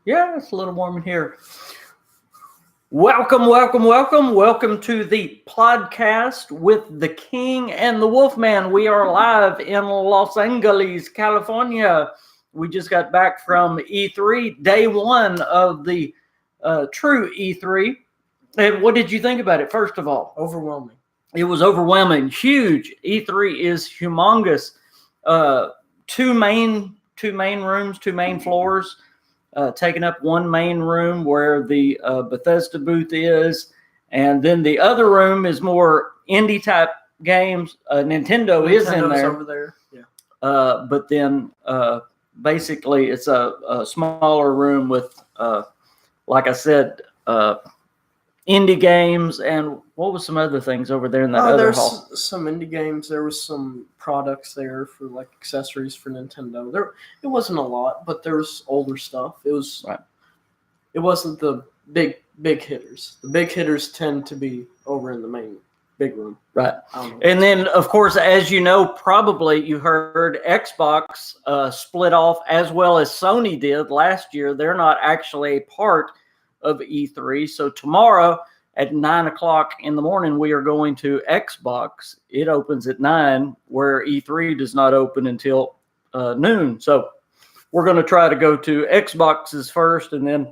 Yeah, it's a little warm in here. Welcome to the podcast with the King and the Wolfman. We are live in Los Angeles, California. We just got back from E3, day one of the true E3. And what did you think about it, first of all? Overwhelming. It was overwhelming, huge. E3 is humongous. Two main rooms, two main floors. Taking up one main room where the Bethesda booth is, and then the other room is more indie type games. Nintendo is in there. Over there. Yeah. But then basically it's a smaller room with, like I said, indie games, and what was some other things over there in that other hall? There's some indie games. There was some products there for like accessories for Nintendo. It wasn't a lot, but there was older stuff. It was right. It wasn't the big hitters. The big hitters tend to be over in the main big room. Right. And then, of course, as you know, probably you heard Xbox split off as well as Sony did last year. They're not actually a part of E3. So tomorrow at 9 o'clock in the morning, we are going to Xbox. It opens at 9, where E3 does not open until noon. So we're going to try to go to Xboxes first and then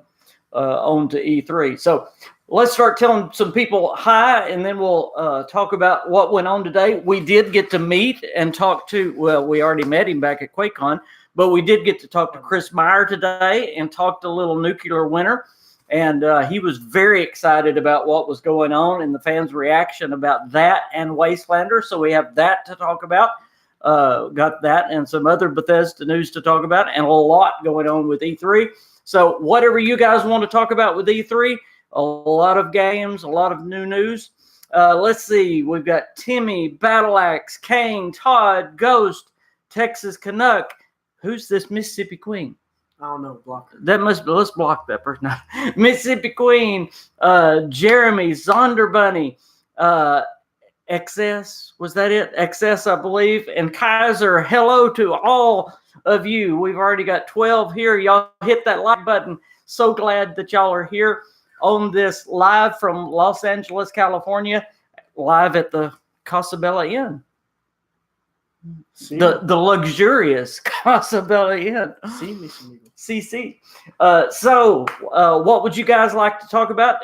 on to E3. So let's start telling some people hi, and then we'll talk about what went on today. We did get to meet and talk to, well, we already met him back at QuakeCon, but we did get to talk to Chris Meyer today and talk to little Nuclear Winter. And he was very excited about what was going on and the fans' reaction about that and Wastelander. So we have that to talk about. Got that and some other Bethesda news to talk about, and a lot going on with E3. So whatever you guys want to talk about with E3, a lot of games, a lot of new news. Let's see. We've got Timmy, Battleaxe, Kane, Todd, Ghost, Texas Canuck. Who's this Mississippi Queen? I don't know. Block it. Let's block that person. Mississippi Queen, Jeremy, Zonderbunny, XS, was that it? XS, I believe. And Kaiser, hello to all of you. We've already got 12 here. Y'all hit that like button. So glad that y'all are here on this live from Los Angeles, California, live at the Casabella Inn. The luxurious Casabella Inn. CC. So what would you guys like to talk about?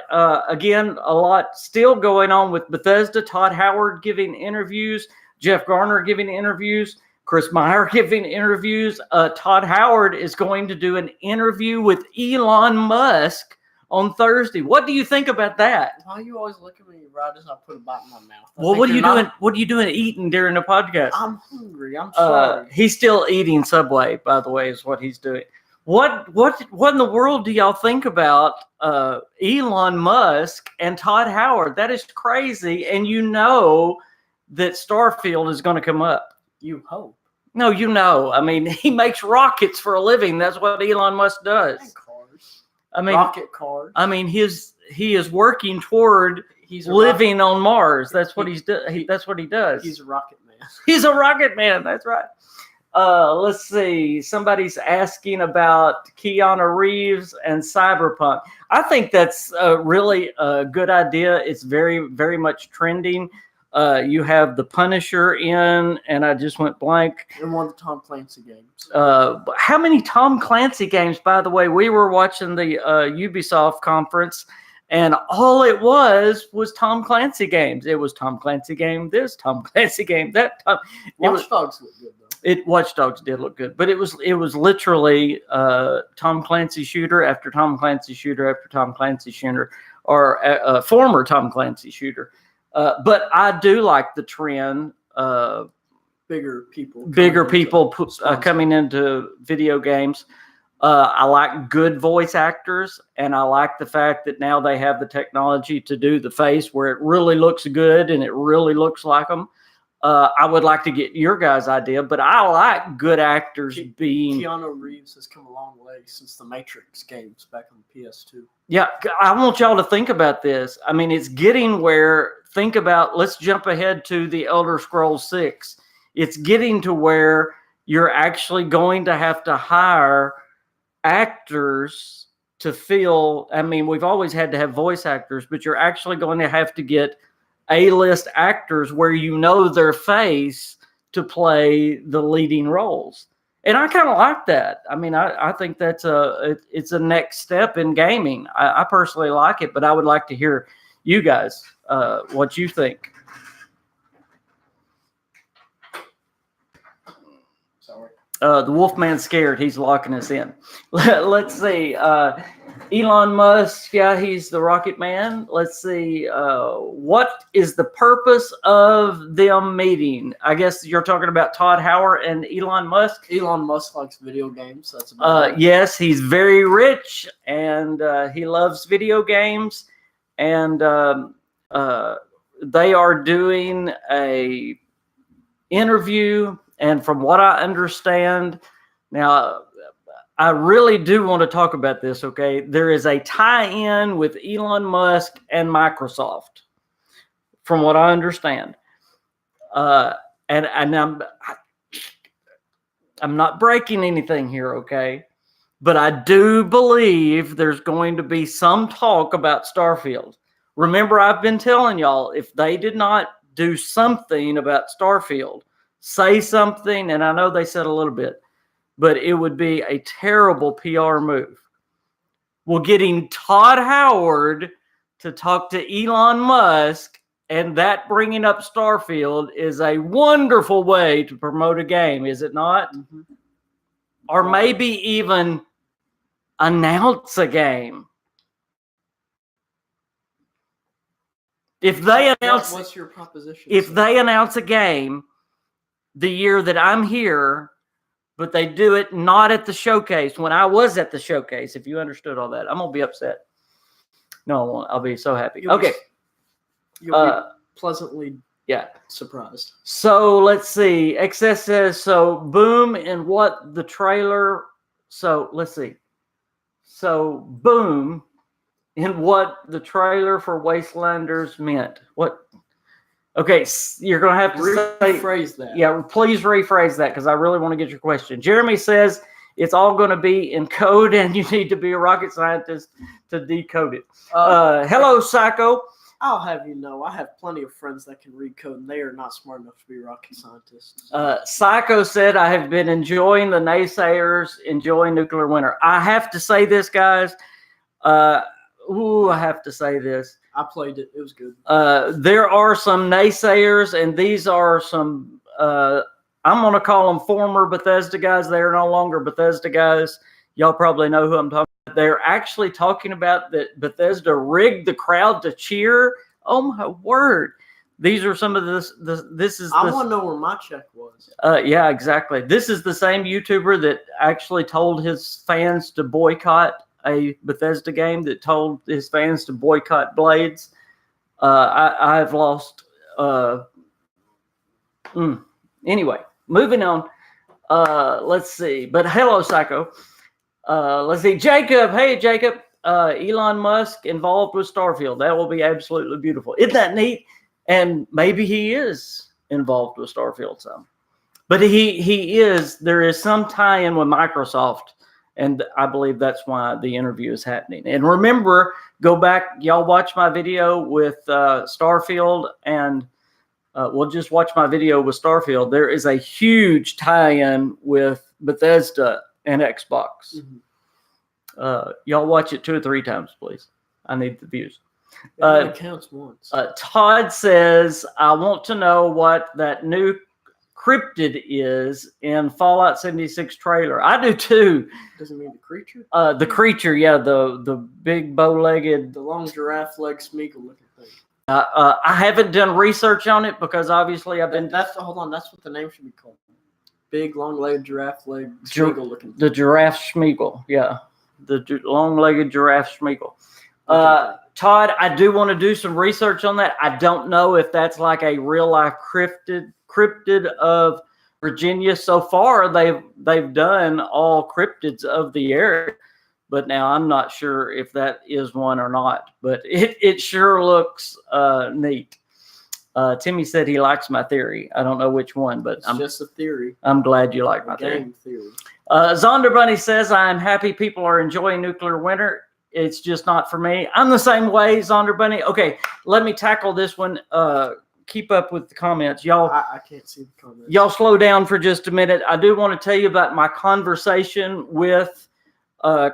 Again, a lot still going on with Bethesda. Todd Howard giving interviews. Jeff Garner giving interviews. Chris Meyer giving interviews. Todd Howard is going to do an interview with Elon Musk on Thursday. What do you think about that? Why you always look at me right as I put a bite in my mouth? Well, what are you doing? What are you doing eating during the podcast? I'm hungry. I'm sorry. He's still eating Subway, by the way, is what he's doing. What in the world do y'all think about Elon Musk and Todd Howard? That is crazy, and you know that Starfield is going to come up. You hope. No, you know. I mean, he makes rockets for a living. That's what Elon Musk does. I mean, rocket cars. I mean, he is working toward living on Mars. That's what that's what he does. He's a rocket man. He's a rocket man. That's right. Let's see. Somebody's asking about Keanu Reeves and Cyberpunk. I think that's really a good idea. It's very, very much trending. You have The Punisher in, and I just went blank. And one of the Tom Clancy games. How many Tom Clancy games, by the way? We were watching the Ubisoft conference, and all it was Tom Clancy games. It was Tom Clancy game this, Tom Clancy game that. Watch Dogs looked good, though. Watch Dogs did look good, but it was literally Tom Clancy shooter after Tom Clancy shooter after Tom Clancy shooter, or a former Tom Clancy shooter. But I do like the trend. Bigger people coming into video games. I like good voice actors, and I like the fact that now they have the technology to do the face where it really looks good and it really looks like them. I would like to get your guys' idea, but I like good actors being... Keanu Reeves has come a long way since the Matrix games back on PS2. Yeah, I want y'all to think about this. I mean, it's getting where... Think about, let's jump ahead to the Elder Scrolls 6. It's getting to where you're actually going to have to hire actors to fill. I mean, we've always had to have voice actors, but you're actually going to have to get A-list actors where you know their face to play the leading roles. And I kind of like that. I mean, I think that's it's a next step in gaming. I personally like it, but I would like to hear you guys what you think. The Wolfman's scared. He's locking us in. Let's see. Elon Musk, yeah, he's the rocket man. Let's see. What is the purpose of them meeting? I guess you're talking about Todd Howard and Elon Musk. Elon Musk likes video games. That's about it. Yes, he's very rich, and he loves video games. And they are doing a interview. And from what I understand, now I really do want to talk about this, okay? There is a tie-in with Elon Musk and Microsoft, from what I understand. And I'm not breaking anything here, okay? But I do believe there's going to be some talk about Starfield. Remember, I've been telling y'all, if they did not do something about Starfield, say something, and I know they said a little bit, but it would be a terrible PR move. Well, getting Todd Howard to talk to Elon Musk and that bringing up Starfield is a wonderful way to promote a game, is it not? Mm-hmm. Or maybe even announce a game. If they announce, what's your proposition? If they announce a game the year that I'm here, but they do it not at the showcase, when I was at the showcase, if you understood all that, I'm going to be upset. No, I won't. I'll be so happy. You'll be pleasantly surprised. So let's see. XS says, so boom in what the trailer, so let's see. So boom in what the trailer for Wastelanders meant. What? Okay, you're going to have to rephrase that. Yeah, please rephrase that because I really want to get your question. Jeremy says it's all going to be in code and you need to be a rocket scientist to decode it. Hello, Psycho. I'll have you know, I have plenty of friends that can read code and they are not smart enough to be rocket scientists. Psycho said, I have been enjoying the naysayers, enjoying nuclear winter. I have to say this, guys. I have to say this. I played it. It was good. There are some naysayers, and these are some, I'm going to call them former Bethesda guys. They are no longer Bethesda guys. Y'all probably know who I'm talking about. They're actually talking about that Bethesda rigged the crowd to cheer. Oh, my word. These are some of this is. I want to know where my check was. Yeah, exactly. This is the same YouTuber that actually told his fans to boycott a Bethesda game, that told his fans to boycott Blades. I've lost. Anyway, moving on. Let's see. But hello, Psycho. Let's see. Jacob. Hey, Jacob. Elon Musk involved with Starfield. That will be absolutely beautiful. Isn't that neat? And maybe he is involved with Starfield some. But he is. There is some tie-in with Microsoft. And I believe that's why the interview is happening. And remember, go back, y'all watch my video with Starfield, and we'll just watch my video with Starfield. There is a huge tie-in with Bethesda and Xbox. Mm-hmm. Y'all watch it 2 or 3 times, please. I need the views. It counts once. Todd says, I want to know what that new cryptid is in Fallout 76 trailer. I do too. Doesn't mean the creature? The creature, yeah, the big bow-legged, the long giraffe leg Smeagol looking thing. I haven't done research on it because obviously I've been. Hold on, that's what the name should be called. Big long-legged giraffe leg Smeagol looking thing. The giraffe Smeagol, yeah, the long-legged giraffe Smeagol. Todd, I do want to do some research on that. I don't know if that's like a real-life cryptid of Virginia. So far, they've done all cryptids of the area, but now I'm not sure if that is one or not. But it sure looks neat. Timmy said he likes my theory. I don't know which one, but it's just a theory. I'm glad you like my game theory. Zonder Bunny says, I am happy people are enjoying nuclear winter. it's just not for me. I'm the same way, Zonder Bunny. Okay, let me tackle this one. Keep up with the comments, y'all. I can't see the comments. Y'all slow down for just a minute. I do want to tell you about my conversation with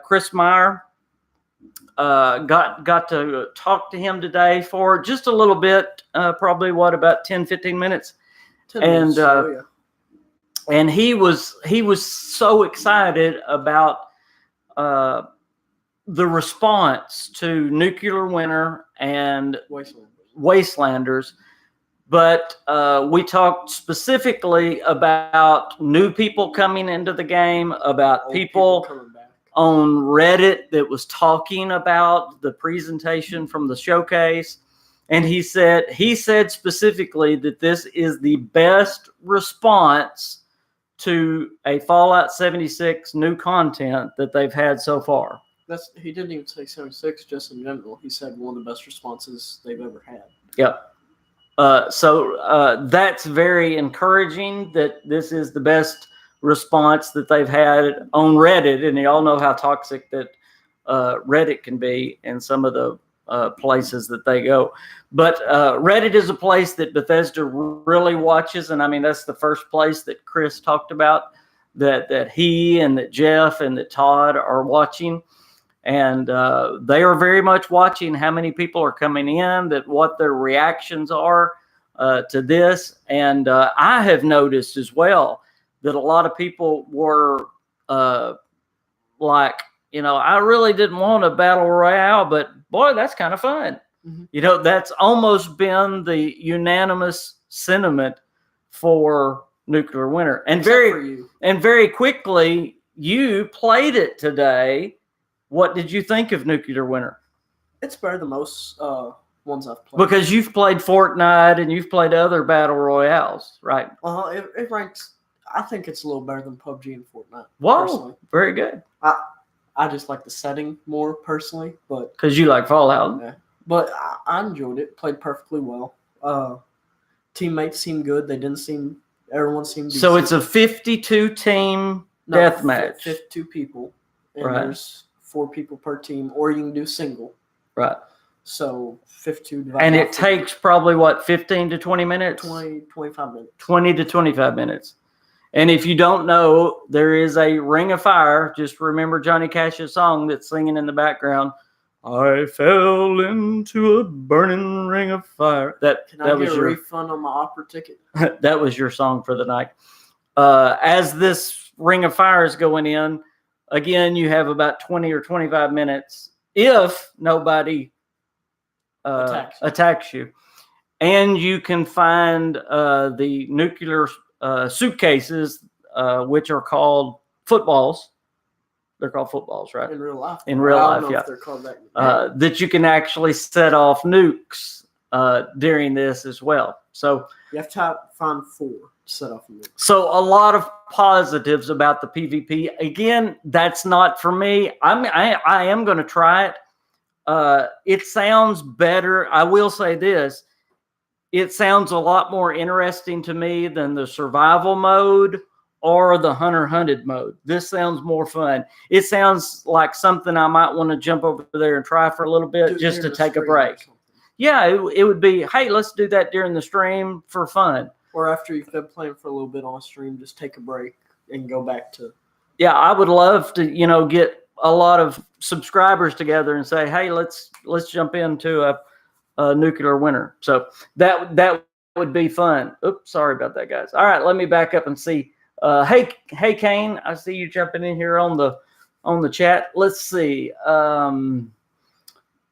Chris Meyer. Got to talk to him today for just a little bit, probably about 10-15 minutes. 10 minutes, and he was so excited about the response to Nuclear Winter and Wastelanders. But we talked specifically about new people coming into the game, about people coming back on Reddit that was talking about the presentation from the showcase. And he said specifically that this is the best response to a Fallout 76 new content that they've had so far. He didn't even say 76, just in general. He said one of the best responses they've ever had. Yep. So that's very encouraging that this is the best response that they've had on Reddit. And you all know how toxic that Reddit can be in some of the places that they go. But Reddit is a place that Bethesda really watches. And I mean, that's the first place that Chris talked about that he and that Jeff and that Todd are watching. And they are very much watching how many people are coming in, that what their reactions are to this. And I have noticed as well that a lot of people were like, I really didn't want a battle royale, but boy, that's kind of fun. Mm-hmm. That's almost been the unanimous sentiment for Nuclear Winter. And very quickly, you played it today. What did you think of Nuclear Winter? It's better than most ones I've played. Because you've played Fortnite and you've played other battle royales, right? It ranks. I think it's a little better than PUBG and Fortnite. Whoa, personally. Very good. I just like the setting more personally, but because you like Fallout. Yeah, but I enjoyed it. Played perfectly well. Teammates seemed good. Everyone seemed decent. So it's a 52 team deathmatch. 52 people, and right. There's 4 people per team, or you can do single. Right. So 52 divided. And it takes probably 15 to 20 minutes? 25 minutes. 20 to 25 minutes. And if you don't know, there is a Ring of Fire. Just remember Johnny Cash's song that's singing in the background. I fell into a burning ring of fire. Can I get a refund on my opera ticket? That was your song for the night. As this Ring of Fire is going in, again, you have about 20 or 25 minutes if nobody attacks you. And you can find the nuclear suitcases, which are called footballs. They're called footballs, right? In real life. In real life, yeah. If they're called that. That you can actually set off nukes during this as well. So you have to find 4 to set off nukes. So a lot of positives about the PvP. Again, that's not for me. I am going to try it. It sounds better. I will say this. It sounds a lot more interesting to me than the survival mode or the hunter-hunted mode. This sounds more fun. It sounds like something I might want to jump over there and try for a little bit just to take a break. Yeah, it would be, hey, let's do that during the stream for fun. Or after you've been playing for a little bit on stream, just take a break and go back to... Yeah, I would love to, get a lot of subscribers together and say, hey, let's jump into a Nuclear Winter. So that would be fun. Oops, sorry about that, guys. All right, let me back up and see. Hey, Kane, I see you jumping in here on the chat. Let's see.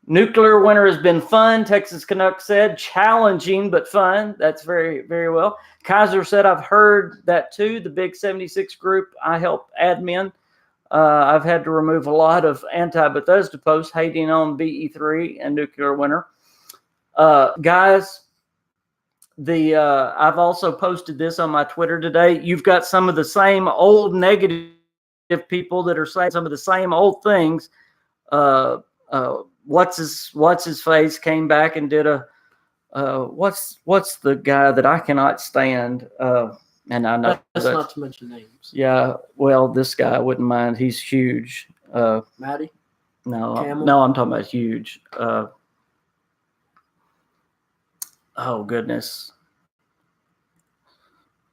Nuclear Winter has been fun. Texas Canuck said challenging but fun. That's very, very well. Kaiser said I've heard that too. The Big 76 group I help admin. I've had to remove a lot of anti-Bethesda posts hating on BE3 and Nuclear Winter. Guys, I've also posted this on my Twitter today. You've got some of the same old negative people that are saying some of the same old things. What's his face came back and did a what's the guy that I cannot stand? And I know that's not to mention names. Yeah, well, this guy I wouldn't mind. He's huge. Maddie? Camel? I'm talking about huge. Oh goodness,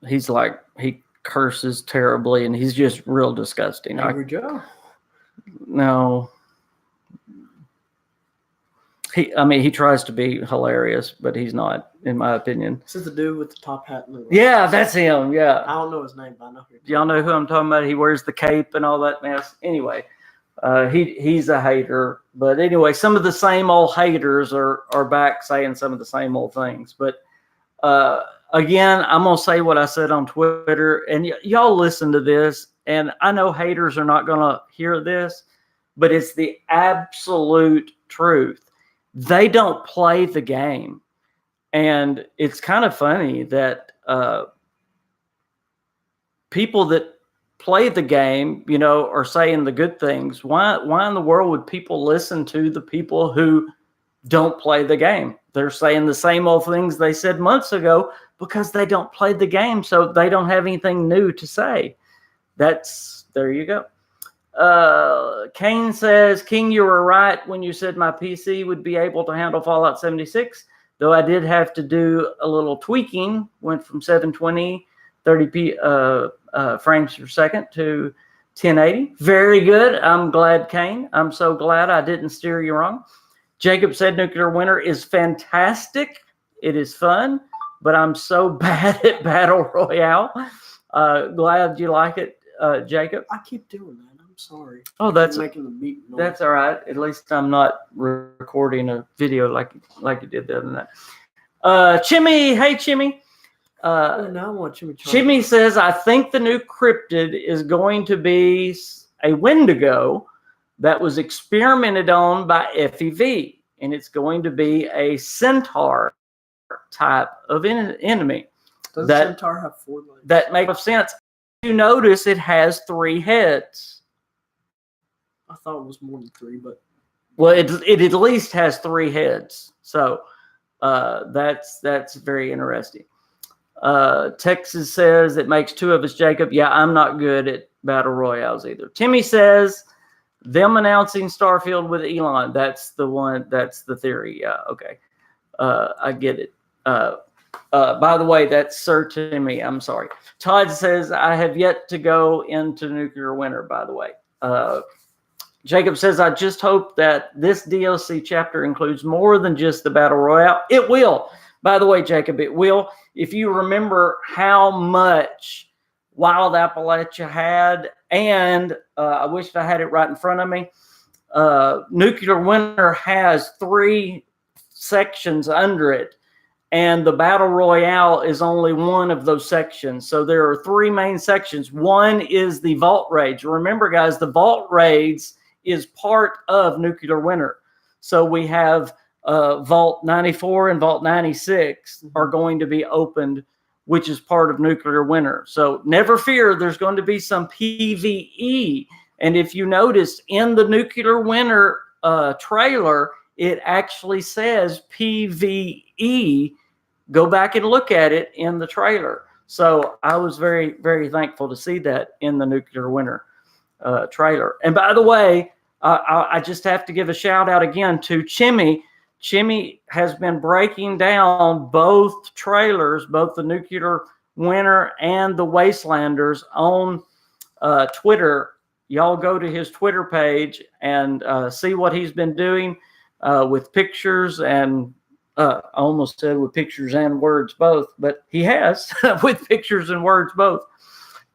he's like he curses terribly, and he's just real disgusting. Angry Joe? No. He tries to be hilarious, but he's not, in my opinion. This is the dude with the top hat and the Yeah, that's him. Yeah. I don't know his name, but I know who. Y'all know who I'm talking about? He wears the cape and all that mess. Anyway, he's a hater. But anyway, some of the same old haters are back saying some of the same old things. But again, I'm going to say what I said on Twitter. And y'all listen to this. And I know haters are not going to hear this, but it's the absolute truth. They don't play the game. And it's kind of funny that people that play the game, are saying the good things. Why in the world would people listen to the people who don't play the game? They're saying the same old things they said months ago because they don't play the game, so they don't have anything new to say. There you go. Kane says, King, you were right when you said my PC would be able to handle Fallout 76, though I did have to do a little tweaking, went from 720 30p frames per second to 1080. Very good. I'm glad, Kane. I'm so glad I didn't steer you wrong. Jacob said Nuclear Winter is fantastic. It is fun, but I'm so bad at Battle Royale. Glad you like it, Jacob. I keep doing that. I'm sorry. Oh, that's making the beat noise. That's all right. At least I'm not recording a video like you did the other night. Chimmy, hey Chimmy. Now I want Chimmy. Chimmy says, I think the new cryptid is going to be a Wendigo that was experimented on by FEV, and it's going to be a centaur type of enemy. Does a centaur have 4 legs? That makes sense. You notice it has 3 heads. I thought it was more than 3, but well, it at least has 3 heads. So that's very interesting. Texas says it makes 2 of us, Jacob. Yeah, I'm not good at battle royales either. Timmy says them announcing Starfield with Elon. That's the one. That's the theory. Yeah. Okay. I get it. By the way, that's Sir Timmy. I'm sorry. Todd says I have yet to go into Nuclear Winter. By the way, Jacob says I just hope that this DLC chapter includes more than just the battle royale. It will. By the way, Jacob, it will. If you remember how much Wild Appalachia had, and I wished I had it right in front of me, Nuclear Winter has 3 sections under it, and the Battle Royale is only one of those sections. So there are 3 main sections. One is the Vault Raids. Remember, guys, the Vault Raids is part of Nuclear Winter. So we have Vault 94 and Vault 96 are going to be opened, which is part of Nuclear Winter. So never fear, there's going to be some PvE. And if you notice in the Nuclear Winter trailer, it actually says PvE. Go back and look at it in the trailer. So I was very, very thankful to see that in the Nuclear Winter trailer. And by the way, I just have to give a shout out again to Chimmy. Chimmy has been breaking down both trailers, both the Nuclear Winter and the Wastelanders on Twitter. Y'all go to his Twitter page and see what he's been doing with pictures and I almost said with pictures and words both, but he has with pictures and words both.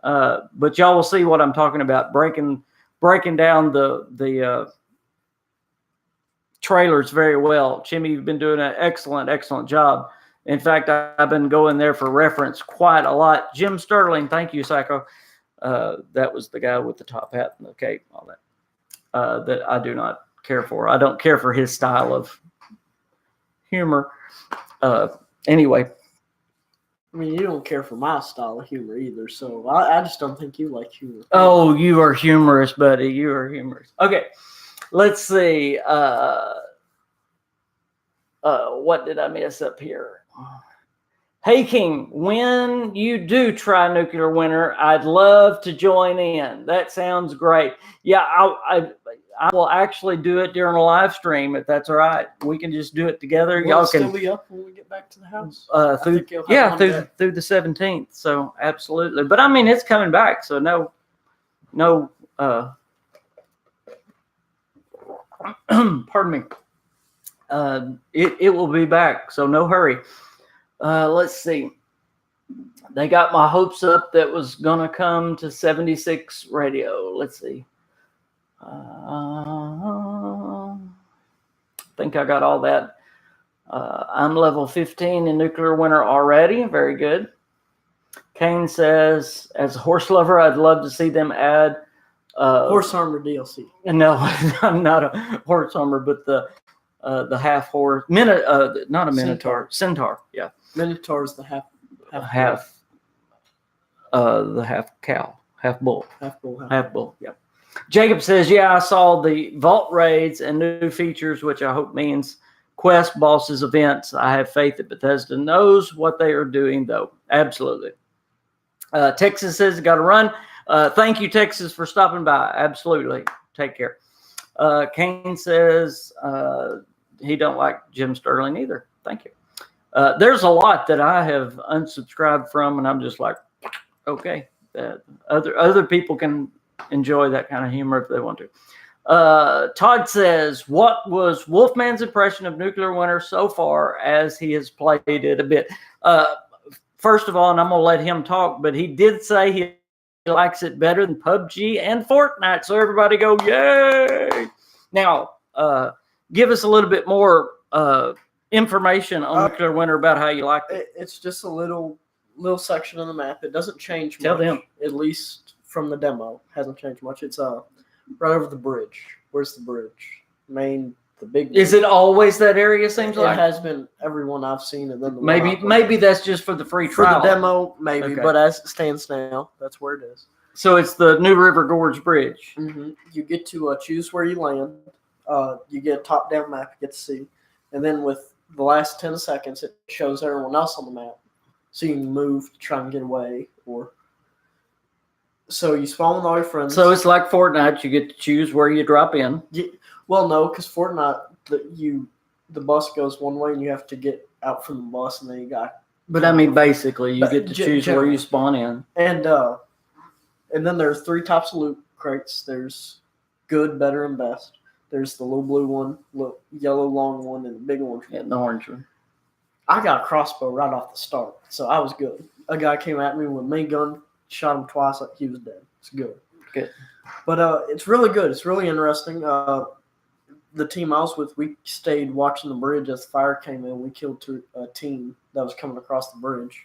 But y'all will see what I'm talking about, breaking down the trailers very well. Chimmy, you've been doing an excellent job. In fact, I've been going there for reference quite a lot. Jim Sterling, thank you, Psycho. That was the guy with the top hat and the cape, all that. That I do not care for. I don't care for his style of humor. Anyway. I mean, you don't care for my style of humor either, so I just don't think you like humor. Oh, you are humorous, buddy. You are humorous. Okay, let's see. What did I mess up here? Hey King, when you do try Nuclear Winter, I'd love to join in. That sounds great. Yeah, I will actually do it during a live stream if that's all right. We can just do it together. Will Y'all it can still be up when we get back to the house? through the 17th. So absolutely. But I mean, it's coming back. So no. Pardon me. It will be back. So no hurry. Let's see. They got my hopes up that was going to come to 76 radio. Let's see. I think I got all that. I'm level 15 in Nuclear Winter already. Very good. Kane says, as a horse lover, I'd love to see them add horse armor DLC. No, I'm not a horse armor, but the half horse, not a minotaur, centaur. Yeah, Minotaur is the half the half cow, half bull. Half bull. Yeah. Jacob says, yeah, I saw the vault raids and new features, which I hope means quest bosses events. I have faith that Bethesda knows what they are doing, though. Absolutely. Texas says, got to run. Thank you, Texas, for stopping by. Absolutely. Take care. Kane says he don't like Jim Sterling either. Thank you. There's a lot that I have unsubscribed from, and I'm just like, okay. Other people can enjoy that kind of humor if they want to. Todd says, what was Wolfman's impression of Nuclear Winter so far as he has played it a bit? First of all, and I'm going to let him talk, but he did say he likes it better than PUBG and Fortnite. So everybody go, yay! Now, give us a little bit more information on Nuclear Winter about how you like it. It's just a little section of the map. It doesn't change much. Tell them. At least from the demo. Hasn't changed much. It's right over the bridge. Where's the bridge? The big bridge. Is it always that area, seems like? It has been everyone I've seen. And then maybe that's just for the free trial. For the demo, maybe. Okay. But as it stands now, that's where it is. So it's the New River Gorge Bridge. Mm-hmm. You get to choose where you land. You get a top-down map you get to see. And then with the last 10 seconds, it shows everyone else on the map. So you can move to try and get away. So you spawn with all your friends. So it's like Fortnite. You get to choose where you drop in. Well, no, because Fortnite, the bus goes one way and you have to get out from the bus, and then you got. But I mean, basically, you get to choose where you spawn in. And then there's 3 types of loot crates. There's good, better, and best. There's the little blue one, little yellow long one, and the big orange one. Yeah, the orange one. I got a crossbow right off the start, so I was good. A guy came at me with a main gun, shot him twice, he was dead. It's good. Good. But it's really good. It's really interesting. The team I was with, we stayed watching the bridge as the fire came in. We killed a team that was coming across the bridge.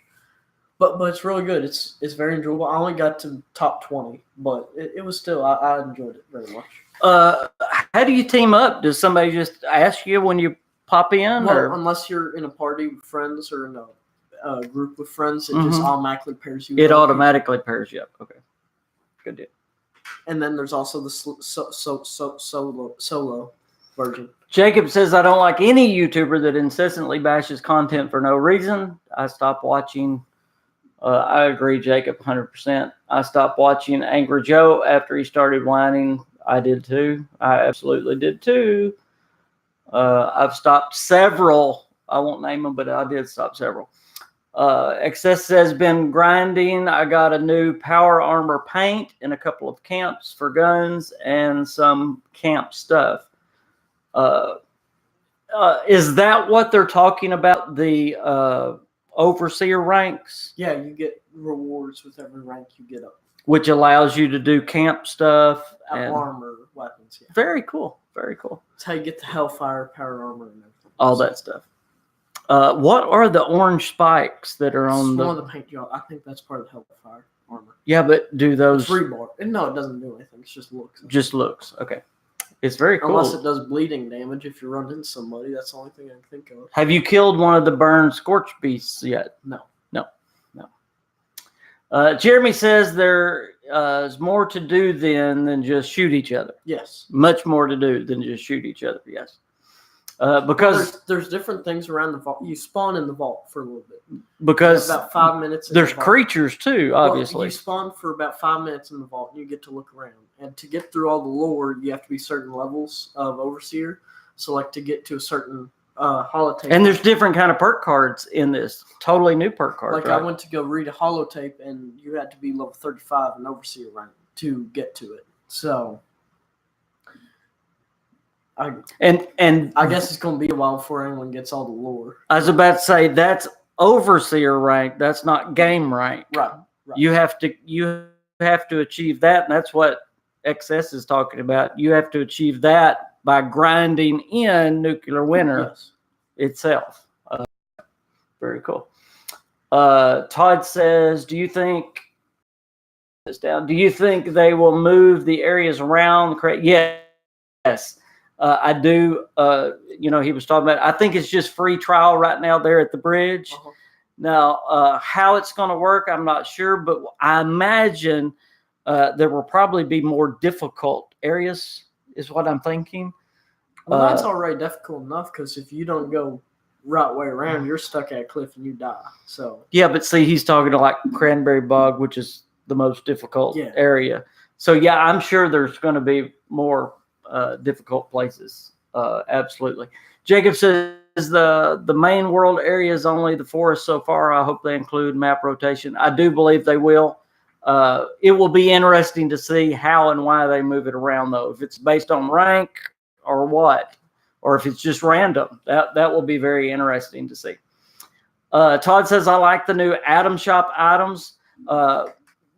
But it's really good. It's very enjoyable. I only got to top 20, but it was still, I enjoyed it very much. How do you team up? Does somebody just ask you when you pop in? Well, unless you're in a party with friends or in a group with friends, it just automatically pairs you up. It automatically pairs you up. Okay. Good deal. And then there's also the solo version. Jacob says, I don't like any YouTuber that incessantly bashes content for no reason. I stopped watching. I agree, Jacob, 100%. I stopped watching Angry Joe after he started whining. I did too. I absolutely did too. I've stopped several. I won't name them, but I did stop several. Excess has been grinding. I got a new power armor paint and a couple of camps for guns and some camp stuff. Is that what they're talking about? The overseer ranks? Yeah, you get rewards with every rank you get up, which allows you to do camp stuff and armor, weapons. Yeah. Very cool. Very cool. That's how you get the Hellfire power armor and everything. All that stuff. What are the orange spikes that are on one of the paint job? I think that's part of the Hellfire armor. Yeah, but do those rebar? No, it doesn't do anything. It's just looks. Just looks. Okay. It's very cool. Unless it does bleeding damage if you run into somebody. That's the only thing I can think of. Have you killed one of the burned scorch beasts yet? No. Jeremy says there is more to do than just shoot each other. Yes. Much more to do than just shoot each other. Yes. Because there's different things around the vault. You spawn in the vault for a little bit. Because about 5 minutes. There's creatures too, obviously. Well, you spawn for about 5 minutes in the vault, and you get to look around. And to get through all the lore, you have to be certain levels of Overseer. So, like, to get to a certain holotape. And there's different kind of perk cards in this. Totally new perk cards. Like, right? I went to go read a holotape, and you had to be level 35 in Overseer rank to get to it. So, I guess it's going to be a while before anyone gets all the lore. I was about to say, that's Overseer rank. That's not game rank. Right. You have to achieve that, and that's what XS is talking about. You have to achieve that by grinding in Nuclear Winter itself. Very cool. Todd says, do you think they will move the areas around? Yes. I do. He was talking about, I think it's just free trial right now there at the bridge. Uh-huh. Now, how it's going to work, I'm not sure, but I imagine there will probably be more difficult areas, is what I'm thinking. Well, that's already difficult enough, because if you don't go right way around, you're stuck at a cliff and you die. So yeah, but see, he's talking to like Cranberry Bog, which is the most difficult area. So yeah, I'm sure there's going to be more difficult places. Absolutely. Jacob says the main world area is only the forest so far. I hope they include map rotation. I do believe they will. It will be interesting to see how and why they move it around, though. If it's based on rank or what, or if it's just random, that will be very interesting to see. Todd says, I like the new Atom Shop items.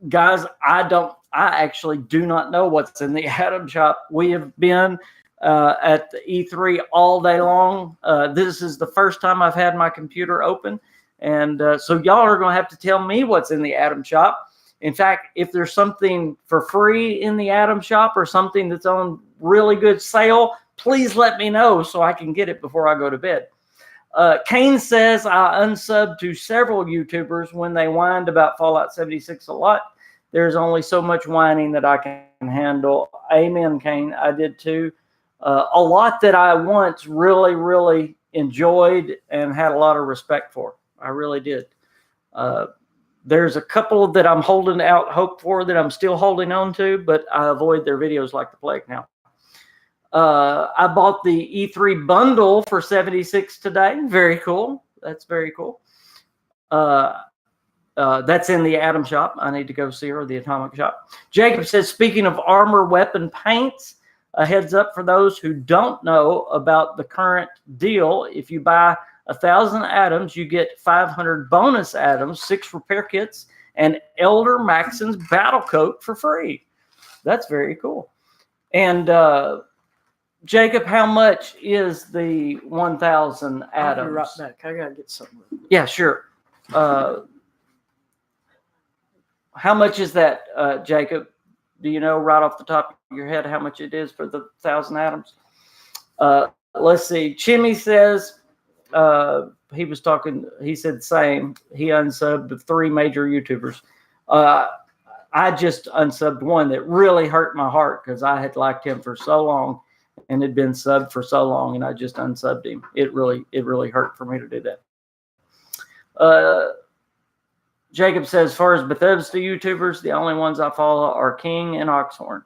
Guys, I actually do not know what's in the Atom Shop. We have been at the E3 all day long. This is the first time I've had my computer open. And so y'all are going to have to tell me what's in the Atom Shop. In fact, if there's something for free in the Atom Shop or something that's on really good sale, please let me know so I can get it before I go to bed. Kane says, I unsubbed to several YouTubers when they whined about Fallout 76 a lot. There's only so much whining that I can handle. Amen, Kane. I did too. A lot that I once really, really enjoyed and had a lot of respect for. I really did. There's a couple that I'm holding out hope for that I'm still holding on to, but I avoid their videos like the plague now. I bought the E3 bundle for $76 today. Very cool. That's very cool. That's in the Atom Shop. I need to go see her, or the Atomic Shop. Jacob says, speaking of armor weapon paints, a heads up for those who don't know about the current deal. If you buy 1,000 atoms, you get 500 bonus atoms, 6 repair kits, and Elder Maxon's battle coat for free. That's very cool. And Jacob, how much is the 1,000 atoms? I'll be right back. I gotta get something. Yeah, sure. How much is that, Jacob? Do you know right off the top of your head how much it is for the 1,000 atoms? Let's see. Chimmy says he said same. He unsubbed the 3 major YouTubers. I just unsubbed one that really hurt my heart because I had liked him for so long and had been subbed for so long, and I just unsubbed him. It really hurt for me to do that. Jacob says, as far as Bethesda YouTubers, the only ones I follow are King and Oxhorn.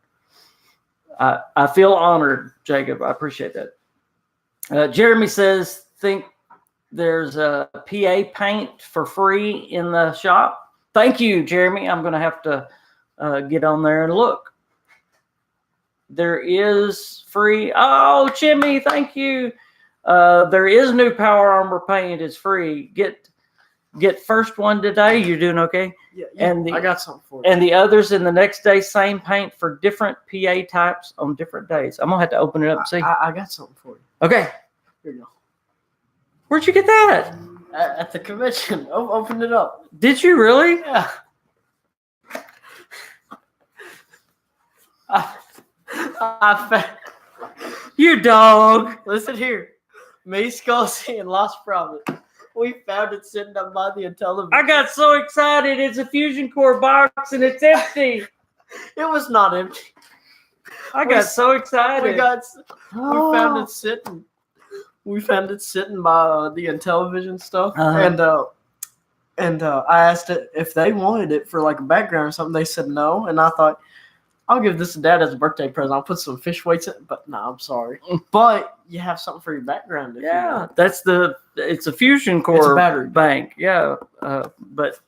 I feel honored, Jacob. I appreciate that. Jeremy says, think there's a PA paint for free in the shop. Thank you, Jeremy. I'm going to have to get on there and look. There is free. Oh, Jimmy, thank you. There is new power armor paint. It's free. Get first one today. You're doing okay? Yeah, and I got something for you. And the others in the next day, same paint for different PA types on different days. I'm going to have to open it up and see. I got something for you. Okay. Here you go. Where'd you get that? At the convention. Open it up. Did you really? Yeah. I found... You dog. Listen here. Me, Scully, and Lost Promise. We found it sitting up by the television. I got so excited. It's a Fusion Core box and it's empty. It was not empty. I got so excited. We found it sitting we found it sitting by the Intellivision stuff, Uh-huh. and I asked it if they wanted it for like a background or something. They said no, and I thought I'll give this to Dad as a birthday present. I'll put some fish weights in it, but no, I'm sorry. But you have something for your background. If you want. It's a fusion core It's a battery bank. Yeah, but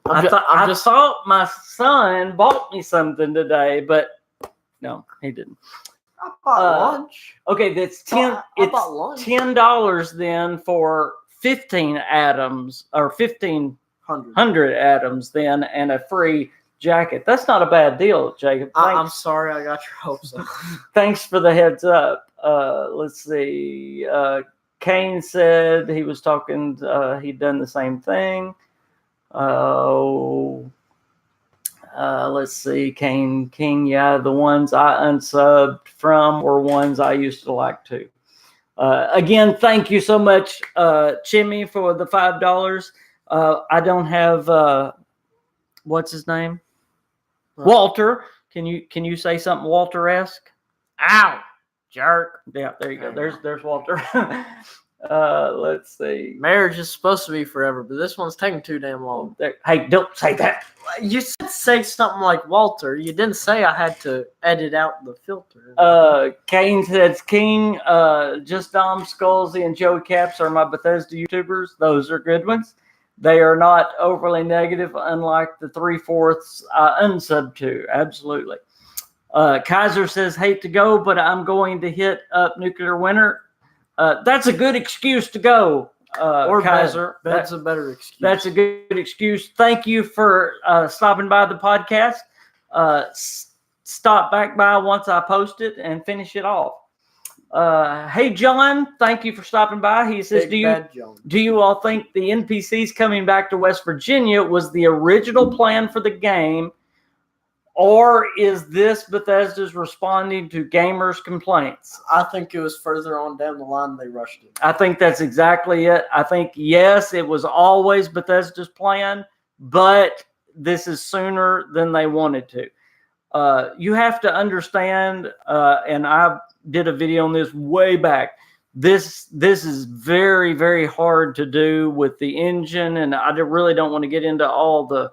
I just thought my son bought me something today, but no, he didn't. I bought lunch. Okay, that's $10. I bought lunch. $10 then for 15 atoms or 1,500 atoms then, and a free jacket. That's not a bad deal, Jacob. I'm sorry I got your hopes up. Thanks for the heads up. Let's see. Kane said he was talking. He'd done the same thing. Let's see. King. Yeah, the ones I unsubbed from were ones I used to like too. Again, thank you so much, Chimmy, for the $5. I don't have what's his name? Walter. Can you say something Walter-esque? Ow, jerk. Yeah, there you go. There's Walter. Let's see. Marriage is supposed to be forever, but this one's taking too damn long. Hey, don't say that. You said say something like Walter. You didn't say I had to edit out the filter. Kane says, King, just Dom, Sculsy, and Joey Caps are my Bethesda YouTubers. Those are good ones. They are not overly negative, unlike the 3/4 I unsub to. Absolutely. Kaiser says, hate to go, but I'm going to hit up Nuclear Winter. That's a good excuse to go, or Kaiser. That's a better excuse. That's a good excuse. Thank you for stopping by the podcast. Stop back by once I post it and finish it off. Hey, John, thank you for stopping by. He says, do you all think the NPCs coming back to West Virginia was the original plan for the game, or is this Bethesda's responding to gamers' complaints? I think it was further on down the line they rushed it. I think that's exactly it. I think, yes, it was always Bethesda's plan, but this is sooner than they wanted to. You have to understand, and I did a video on this way back. This is very, very hard to do with the engine, and I really don't want to get into all the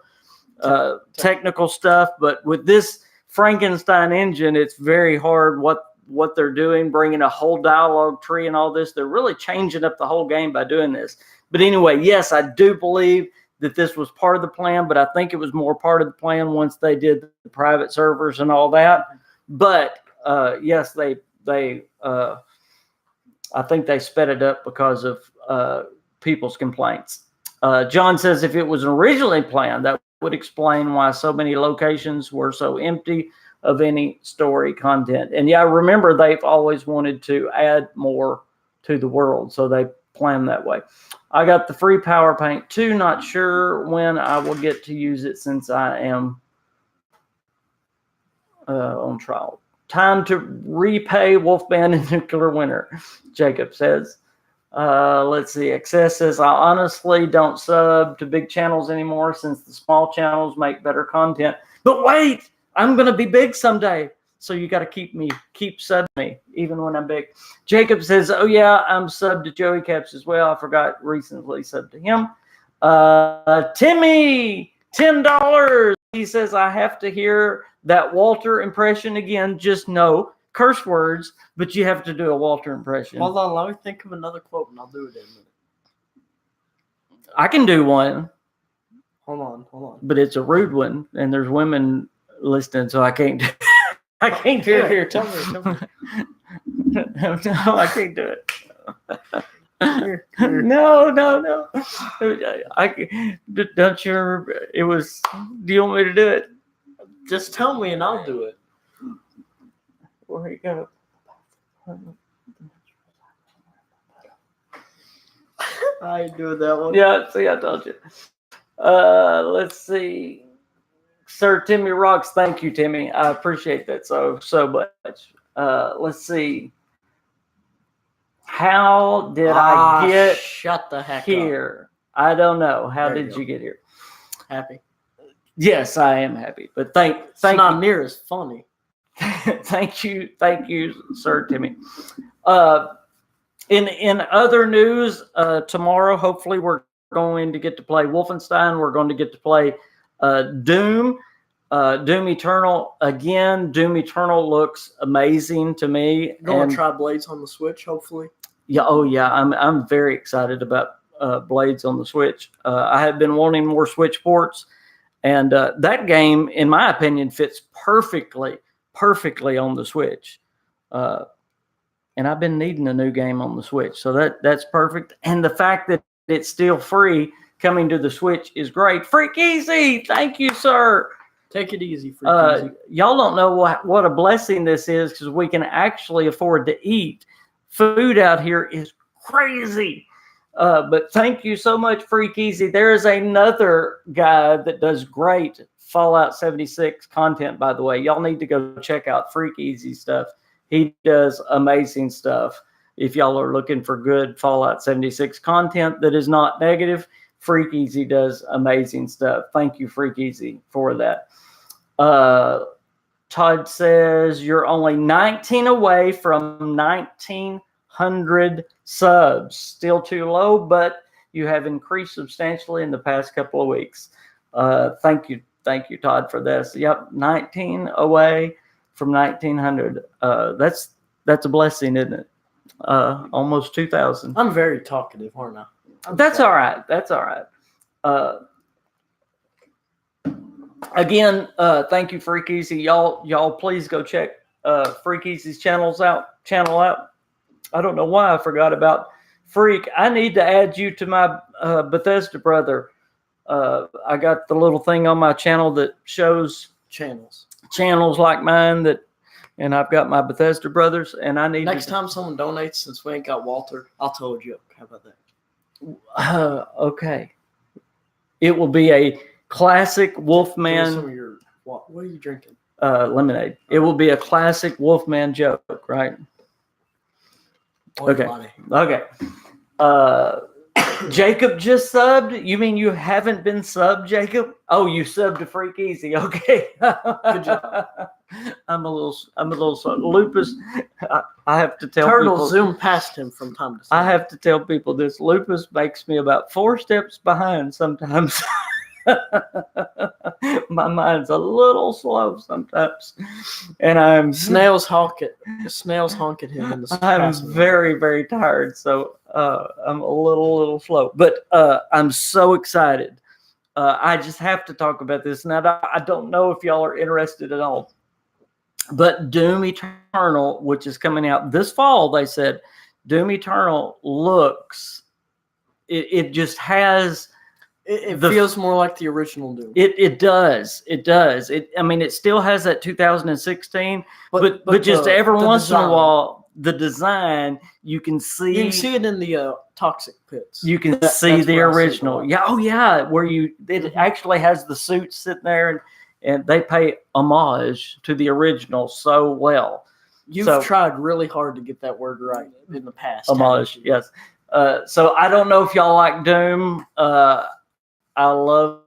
technical stuff, but with this Frankenstein engine, it's very hard what they're doing, bringing a whole dialogue tree and all this. They're really changing up the whole game by doing this. But anyway, yes, I do believe that this was part of the plan, but I think it was more part of the plan once they did the private servers and all that. But yes, they I think they sped it up because of people's complaints. John says if it was originally planned, that would explain why so many locations were so empty of any story content. And yeah, remember, they've always wanted to add more to the world, so they planned that way. I got the free Power Paint too. Not sure when I will get to use it since I am on trial. Time to repay Wolfman and Nuclear Winter, Jacob says. Let's see. Excess says, I honestly don't sub to big channels anymore since the small channels make better content. But wait, I'm going to be big someday. So you got to keep subbing me, even when I'm big. Jacob says, oh yeah, I'm subbed to Joey Caps as well. I forgot recently subbed to him. Timmy, $10. He says, I have to hear that Walter impression again. Just no curse words, but you have to do a Walter impression. Hold on, let me think of another quote and I'll do it in a minute. I can do one. Hold on. But it's a rude one, and there's women listening, so I can't do it. I can't do it. Here, tell me. No, I can't do it. Here. No. Don't you remember? It was, do you want me to do it? Just tell me and I'll do it. Where you go? I ain't doing that one. Yeah, see, I told you. Let's see. Sir Timmy Rocks, thank you, Timmy. I appreciate that so much. Let's see. How did I get shut the heck here? Up. I don't know. How there did you get here? Happy. Yes, I am happy. But thank not you. Near as funny. Thank you, Sir Timmy. In other news, tomorrow hopefully we're going to get to play Wolfenstein. We're going to get to play Doom. Doom Eternal again. Doom Eternal looks amazing to me. Going to try Blades on the Switch, hopefully. Yeah, oh yeah, I'm very excited about Blades on the Switch. I have been wanting more Switch ports, and that game, in my opinion, fits perfectly on the Switch. And I've been needing a new game on the Switch, so that's perfect. And the fact that it's still free coming to the Switch is great. Freak Easy, thank you, sir. Take it easy, Freak Easy. Y'all don't know what a blessing this is because we can actually afford to eat. Food out here is crazy. But thank you so much, Freak Easy. There is another guy that does great Fallout 76 content, by the way. Y'all need to go check out Freak Easy stuff. He does amazing stuff. If y'all are looking for good Fallout 76 content that is not negative, Freak Easy does amazing stuff. Thank you, Freak Easy, for that. Todd says you're only 19 away from 1,900 subs. Still too low, but you have increased substantially in the past couple of weeks. Thank you, Todd, for this. Yep, 19 away from 1,900. That's a blessing, isn't it? Almost 2,000. I'm very talkative, aren't I? That's all right. That's all right. Again, thank you, Freak Easy. Y'all please go check Freak Easy's channel out. I don't know why I forgot about Freak. I need to add you to my Bethesda brother. I got the little thing on my channel that shows channels like mine and I've got my Bethesda brothers, and I need next time someone donates, since we ain't got Walter, I'll tell a joke. How about that? Okay. It will be a classic WolfMan. Some of your, what are you drinking? Lemonade. It will be a classic WolfMan joke, right? Okay. Okay. Jacob just subbed. You mean you haven't been subbed, Jacob? Oh, you subbed to Freak Easy. Okay. Good job. I'm a little slow. Lupus. I have to tell Turtle people. Zoom past him from time to time. I have to tell people this. Lupus makes me about 4 steps behind sometimes. My mind's a little slow sometimes, and I'm snails honk at him in the I'm very, very tired, so I'm a little slow, but I'm so excited. I just have to talk about this now. I don't know if y'all are interested at all, but Doom Eternal, which is coming out this fall, they said Doom Eternal looks. It just has. It feels more like the original Doom. It does. I mean, it still has that 2016, but just every once in a while, the design you can see. You can see it in the toxic pits. You can see the original. Yeah. Oh yeah. Where it actually has the suit sitting there, and they pay homage to the original so well. You've tried really hard to get that word right in the past. Homage. Yes. So I don't know if y'all like Doom. I love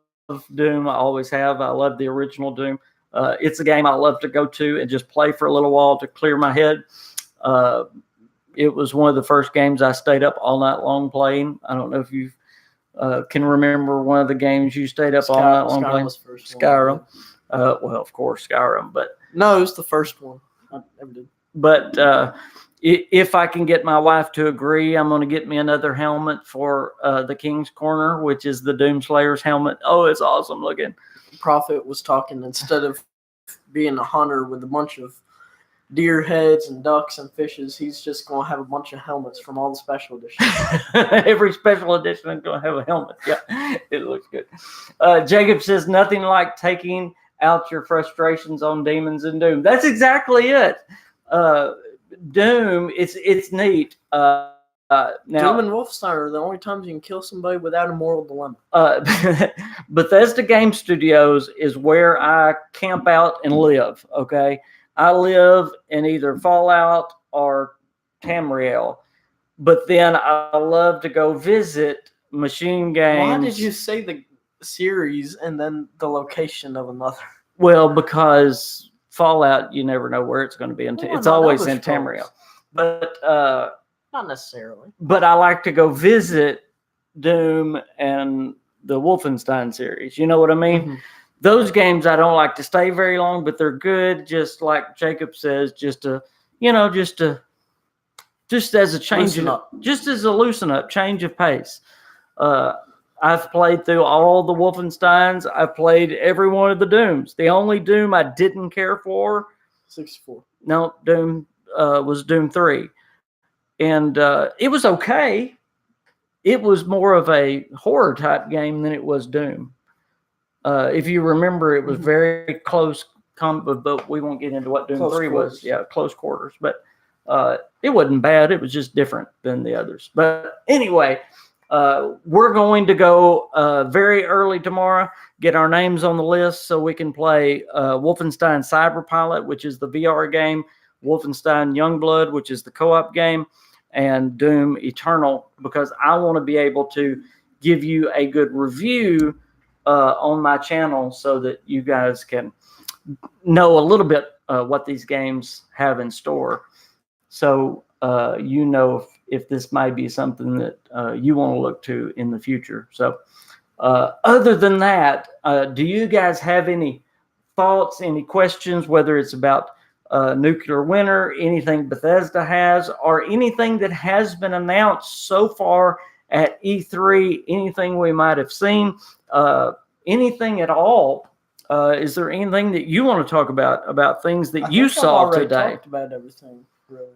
Doom. I always have. I love the original Doom. It's a game I love to go to and just play for a little while to clear my head. It was one of the first games I stayed up all night long playing. I don't know if you can remember one of the games you stayed up all night long playing. Skyrim. Well, of course, Skyrim. But no, it was the first one I ever did. But if I can get my wife to agree, I'm going to get me another helmet for the King's Corner, which is the Doomslayer's helmet. Oh, it's awesome looking. Prophet was talking, instead of being a hunter with a bunch of deer heads and ducks and fishes, he's just going to have a bunch of helmets from all the special editions. Every special edition is going to have a helmet. Yeah, it looks good. Jacob says, nothing like taking out your frustrations on demons in Doom. That's exactly it. Doom, it's neat. Now, Doom and Wolfenstein are the only times you can kill somebody without a moral dilemma. Bethesda Game Studios is where I camp out and live. Okay, I live in either Fallout or Tamriel, but then I love to go visit Machine Games. Why did you say the series and then the location of another? Well, because Fallout, you never know where it's going to be. It's always in Tamriel. But Not necessarily. But I like to go visit Doom and the Wolfenstein series. You know what I mean? Mm-hmm. Those games I don't like to stay very long, but they're good. Just like Jacob says, just as a change, just as a loosen up, change of pace. I've played through all the Wolfensteins. I've played every one of the Dooms. The only Doom I didn't care for, 64. No, Doom was Doom 3, and it was okay. It was more of a horror type game than it was Doom. If you remember, it was very close combat, but we won't get into what Doom 3 was. Yeah, close quarters. But it wasn't bad. It was just different than the others. But anyway, we're going to go very early tomorrow, get our names on the list so we can play Wolfenstein Cyberpilot, which is the VR game, Wolfenstein Youngblood, which is the co-op game, and Doom Eternal, because I want to be able to give you a good review on my channel so that you guys can know a little bit what these games have in store. So if this might be something that you want to look to in the future. So other than that, do you guys have any thoughts, any questions, whether it's about Nuclear Winter, anything Bethesda has, or anything that has been announced so far at E3, anything we might have seen, anything at all? Is there anything that you want to talk about things that you saw today? I talked about everything, really.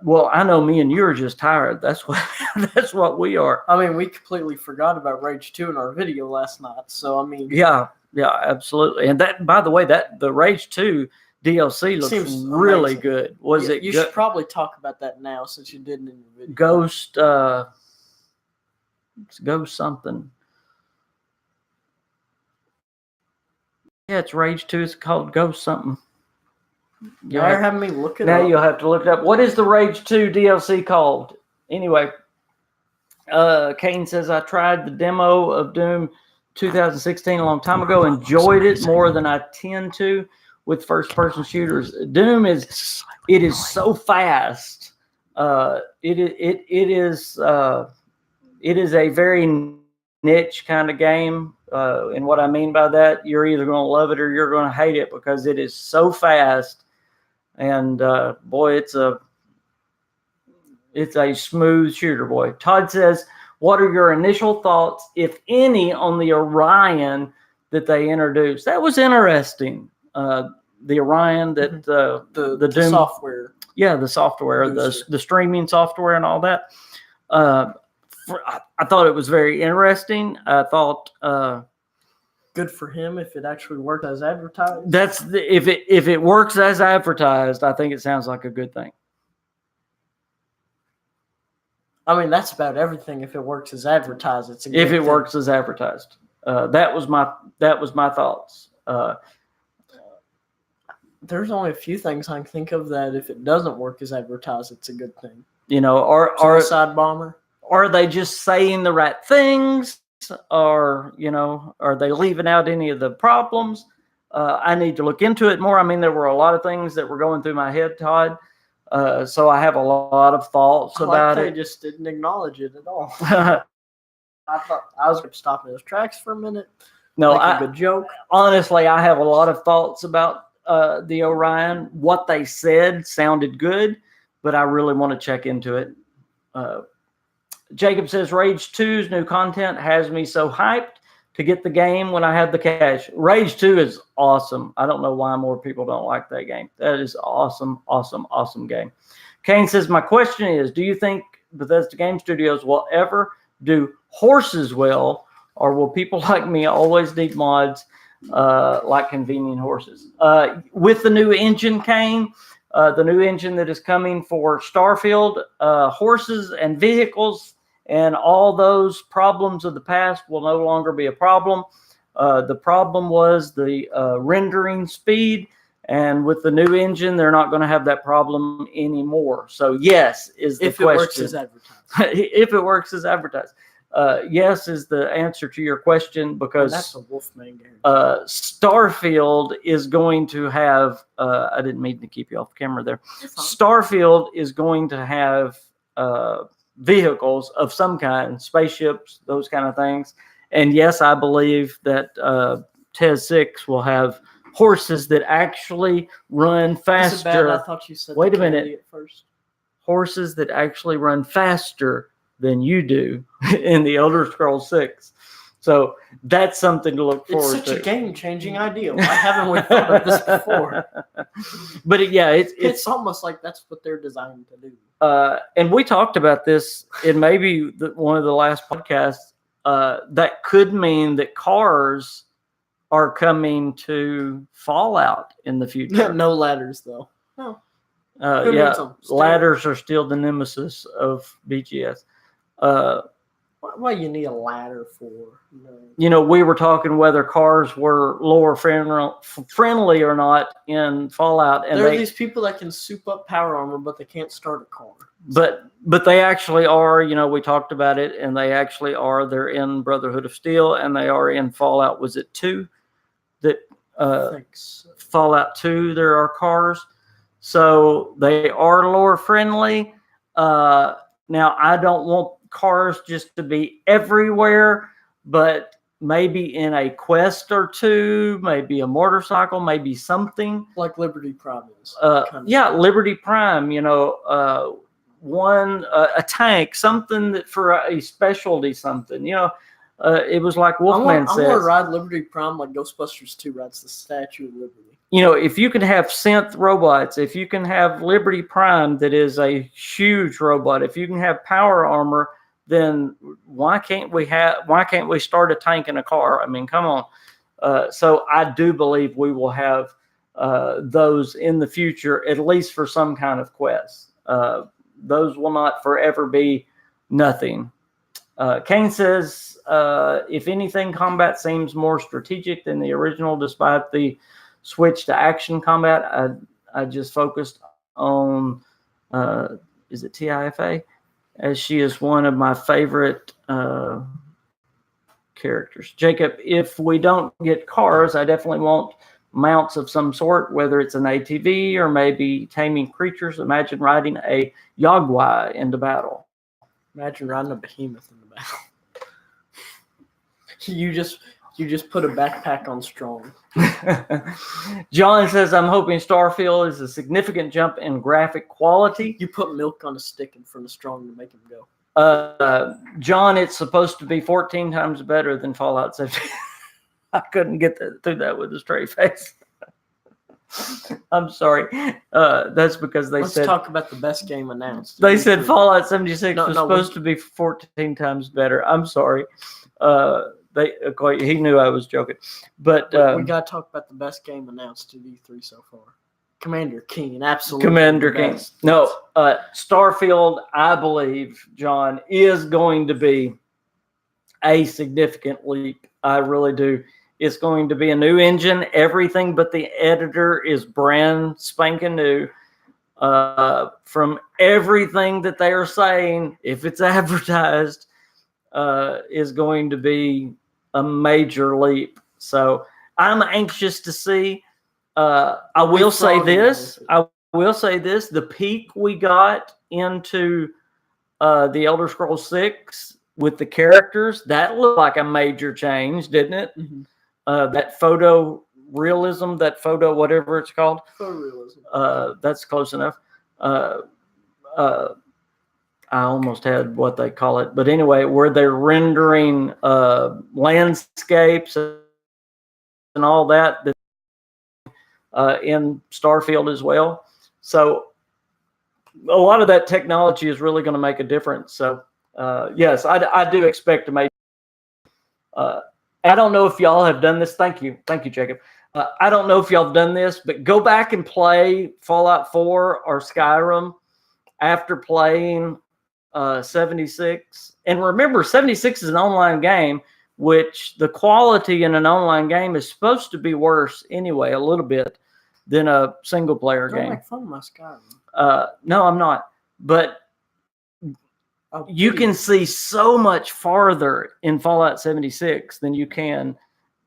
Well, I know me and you are just tired. That's what we are. I mean, we completely forgot about Rage 2 in our video last night. So, I mean. Yeah, absolutely. And that, by the way, the Rage 2 DLC looks really good. You should probably talk about that now since you didn't in the video. Ghost something. Yeah, it's Rage 2. It's called Ghost something. You're having me look it up. Now you'll have to look it up. What is the Rage 2 DLC called? Anyway, Kane says, I tried the demo of Doom 2016 a long time ago. Enjoyed it more than I tend to with first-person shooters. Doom is so fast. It is a very niche kind of game. And what I mean by that, you're either going to love it or you're going to hate it because it is so fast. And boy, it's a smooth shooter, boy. Todd says, what are your initial thoughts, if any, on the Orion that they introduced? That was interesting. The Orion that the Doom software. Yeah, the software, the streaming software and all that. I thought it was very interesting. I thought good for him if it actually worked as advertised. If it works as advertised, I think it sounds like a good thing. I mean, that's about everything. If it works as advertised, it's a good thing. Works as advertised. That was my thoughts. There's only a few things I can think of that if it doesn't work as advertised, it's a good thing. Or Suicide Bomber. Are they just saying the right things? Or, are they leaving out any of the problems? I need to look into it more. I mean, there were a lot of things that were going through my head, Todd. So I have a lot of thoughts about it. They just didn't acknowledge it at all. I thought I was going to stop in those tracks for a minute. No, a good joke. Honestly, I have a lot of thoughts about the Orion. What they said sounded good, but I really want to check into it. Jacob says, Rage 2's new content has me so hyped to get the game when I have the cash. Rage 2 is awesome. I don't know why more people don't like that game. That is awesome, awesome, awesome game. Kane says, my question is, do you think Bethesda Game Studios will ever do horses well, or will people like me always need mods like convenient horses? With the new engine, Kane, the new engine that is coming for Starfield, horses and vehicles and all those problems of the past will no longer be a problem. The problem was the rendering speed, and with the new engine, they're not going to have that problem anymore. So yes is the question. If it works as advertised. If it works as advertised. Yes is the answer to your question, because that's a WolfMan game. Starfield is going to have I didn't mean to keep you off camera there. Starfield is going to have vehicles of some kind, spaceships, those kind of things. And yes, I believe that TES 6 will have horses that actually run faster. I thought you said Wait a minute. at first. Horses that actually run faster than you do in the Elder Scrolls 6. So that's something to look forward to. It's such a game-changing idea. Why haven't we thought of this before? But it's almost like that's what they're designed to do. And we talked about this in maybe one of the last podcasts. That could mean that cars are coming to Fallout in the future. No ladders, though. No. Ladders are still the nemesis of BGS. Why you need a ladder for? We were talking whether cars were lower friendly or not in Fallout. And there are these people that can soup up power armor, but they can't start a car. But they actually are. We talked about it, and they actually are. They're in Brotherhood of Steel, and they are in Fallout. Was it 2? That Fallout 2. There are cars, so they are lower friendly. Now I don't want cars just to be everywhere, but maybe in a quest or two, maybe a motorcycle, maybe something like Liberty Prime is. Liberty Prime. A tank, something that for a specialty, something. It was like WolfMan says. I want to ride Liberty Prime like Ghostbusters 2 rides the Statue of Liberty. If you can have synth robots, if you can have Liberty Prime that is a huge robot, if you can have power armor, then why can't we start a tank in a car? I mean, come on. So I do believe we will have those in the future, at least for some kind of quest. Those will not forever be nothing. Kane says, if anything, combat seems more strategic than the original, despite the switch to action combat. I just focused on, is it Tifa? As she is one of my favorite characters. Jacob, if we don't get cars, I definitely want mounts of some sort, whether it's an ATV or maybe taming creatures. Imagine riding a Yagwai into battle. Imagine riding a behemoth into battle. You just put a backpack on strong. John says, I'm hoping Starfield is a significant jump in graphic quality. You put milk on a stick in front of strong to make him go. John, it's supposed to be 14 times better than Fallout 70. I couldn't get through that with a straight face. I'm sorry. That's because Let's talk about the best game announced. They said Fallout 76 was supposed to be 14 times better. I'm sorry. He knew I was joking, but we got to talk about the best game announced at E3 so far. Commander King, absolutely. Commander King. No, Starfield, I believe, John, is going to be a significant leap. I really do. It's going to be a new engine. Everything but the editor is brand spanking new. From everything that they are saying, if it's advertised, is going to be a major leap. So I'm anxious to see. I will say this. The peak we got into the Elder Scrolls 6 with the characters, that looked like a major change, didn't it? Mm-hmm. That photo realism, whatever it's called. Photorealism. That's close enough. I almost had what they call it. But anyway, where they're rendering landscapes and all that in Starfield as well. So a lot of that technology is really going to make a difference. So, yes, I do expect to make. I don't know if y'all have done this. Thank you, Jacob. I don't know if y'all have done this, but go back and play Fallout 4 or Skyrim after playing 76. And remember, 76 is an online game, which the quality in an online game is supposed to be worse anyway, a little bit, than a single player game. Don't make fun of my Skyrim. No, I'm not. But you can see so much farther in Fallout 76 than you can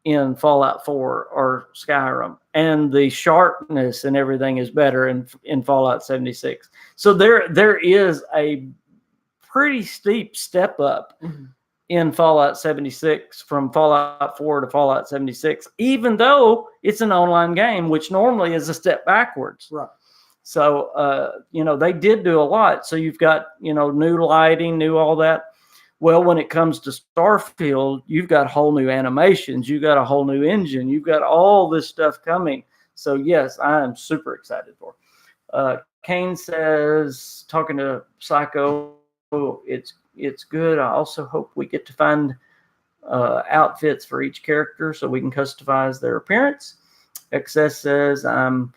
in Fallout 4 or Skyrim. And the sharpness and everything is better in Fallout 76. So there is a pretty steep step up in Fallout 76 from Fallout 4 to Fallout 76, even though it's an online game, which normally is a step backwards. Right. So, they did do a lot. So you've got, new lighting, new all that. Well, when it comes to Starfield, you've got whole new animations. You've got a whole new engine. You've got all this stuff coming. So, yes, I am super excited for it. Kane says, talking to Psycho, it's good. I also hope we get to find outfits for each character so we can customize their appearance. XS says, I'm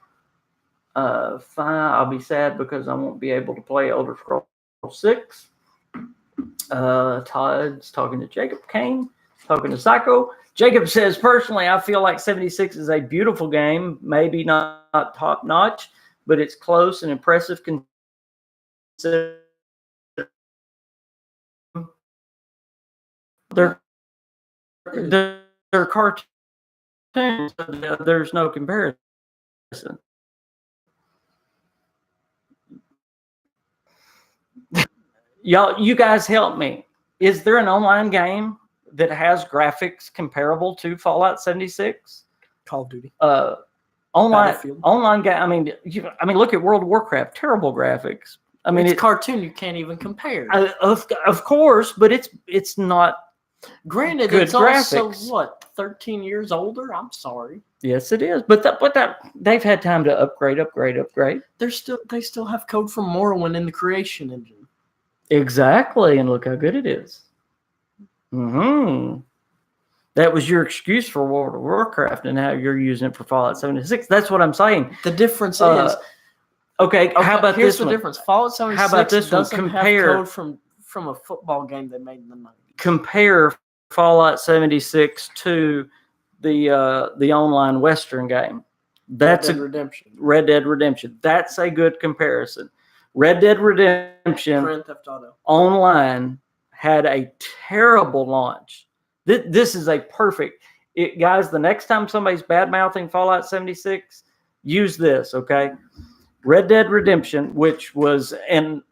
fine. I'll be sad because I won't be able to play Elder Scrolls 6. Todd's talking to Jacob. Kane talking to Psycho. Jacob says, personally, I feel like 76 is a beautiful game, maybe not top notch, but it's close and impressive. They're cartoons. There's no comparison. Y'all, you guys help me. Is there an online game that has graphics comparable to Fallout 76? Call of Duty. Online game. I mean, look at World of Warcraft. Terrible graphics. I mean, it's cartoon. You can't even compare. Of course, but it's not. Granted, good it's graphics. Also what 13 years older. I'm sorry. Yes, it is. But they've had time to upgrade. They still have code from Morrowind in the creation engine. Exactly, and look how good it is. That was your excuse for World of Warcraft, and now you're using it for Fallout 76. That's what I'm saying. The difference is, okay. How about here's this the one? difference. Fallout 76 how about this doesn't one? Compare have code from a football game they made in the 90s. Compare Fallout 76 to the online Western game. That's Red Dead Redemption. That's a good comparison. Red Dead Redemption Grand Theft Auto Online had a terrible launch. This is a perfect. Guys, the next time somebody's bad-mouthing Fallout 76, use this, okay? Red Dead Redemption, which was, and